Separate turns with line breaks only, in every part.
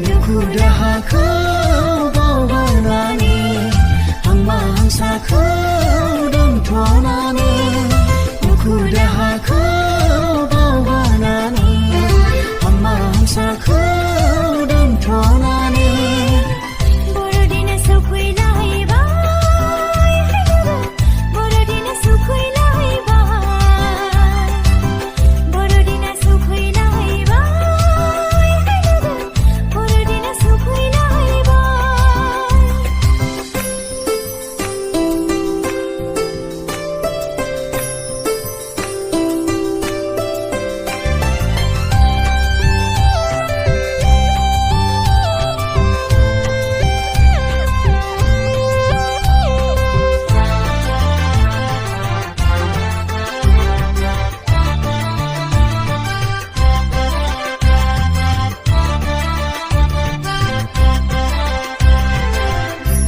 दुखु दाहाखौ बावगारनानै हांमा हांसाखौ दोनथ'नानै दुखु दाहाखौ बावगारनानै हांमा हांसाखौ दोनथ'नानै
बर'दिना सफैलायबाय बर'दिना सफैलायबाय बर'दिना सफैलायबाय बर'दिना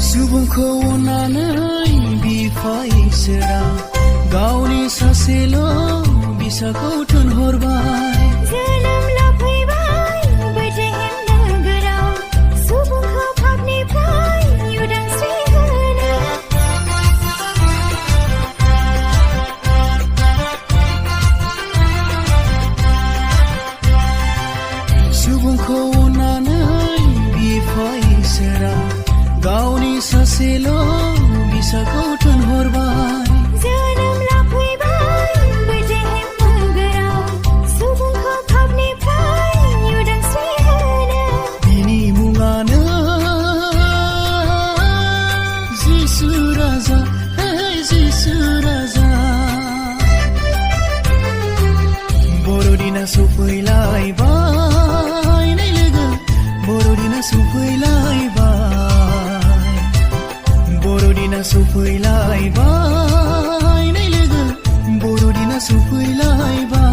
सुबुंखौ अननानै बिफा इसोरा गावनि सासेल' बिसाखौ थिनहरबाय
जोनोम लाफैबाय बेथलेहेम नोगोराव सुबुंखौ पापनिफ्राय उदांस्रि होनो
सुबुंखौ अननानै बिफा इसोरा गावनि सासेल' बिसाखौ थिनहरबाय
जोनोम लाफैबाय बेथलेहेम नोगोराव सुबुंखौ पापनिफ्राय उदांस्रि होनो
बिनि मुङानो जिसु राजा जिसु राजा बर'दिना सफैलायबाय नै लोगो बर'दिना सफैलायबाय बर'दिना सफैलायबाय नै लोगो बर'दिना सफैलायबाय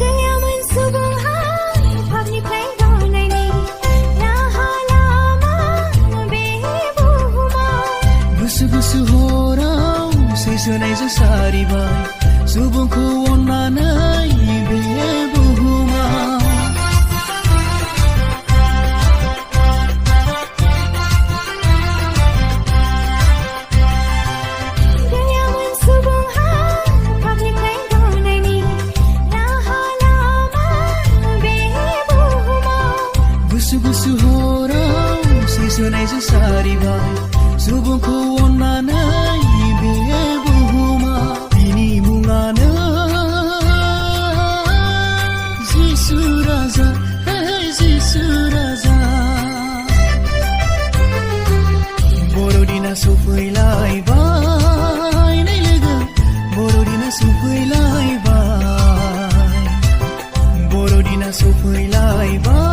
गैयामोन सुबुंहा पापनिफ्राय गनायनि राहा लामा बे बुहुमाव
गुसु गुसु हराव सैसोनायजों सारिबाय सुबुंखौ अननानै बे बुहुमाव
गैयामोन सुबुंहा पापनिफ्राय गनायनि राहा लामा बे बुहुमाव
गुसु गुसु हराव सैसोनायजों सारिबाय सुबुंखौ अननानै बे बुहुमाव बिनि मुङानो जिसु राजा जिसु राजा बर'दिना सफैलायबाय नै लोगो बर'दिना सफैलायबाय बर'दिना सफैलायबाय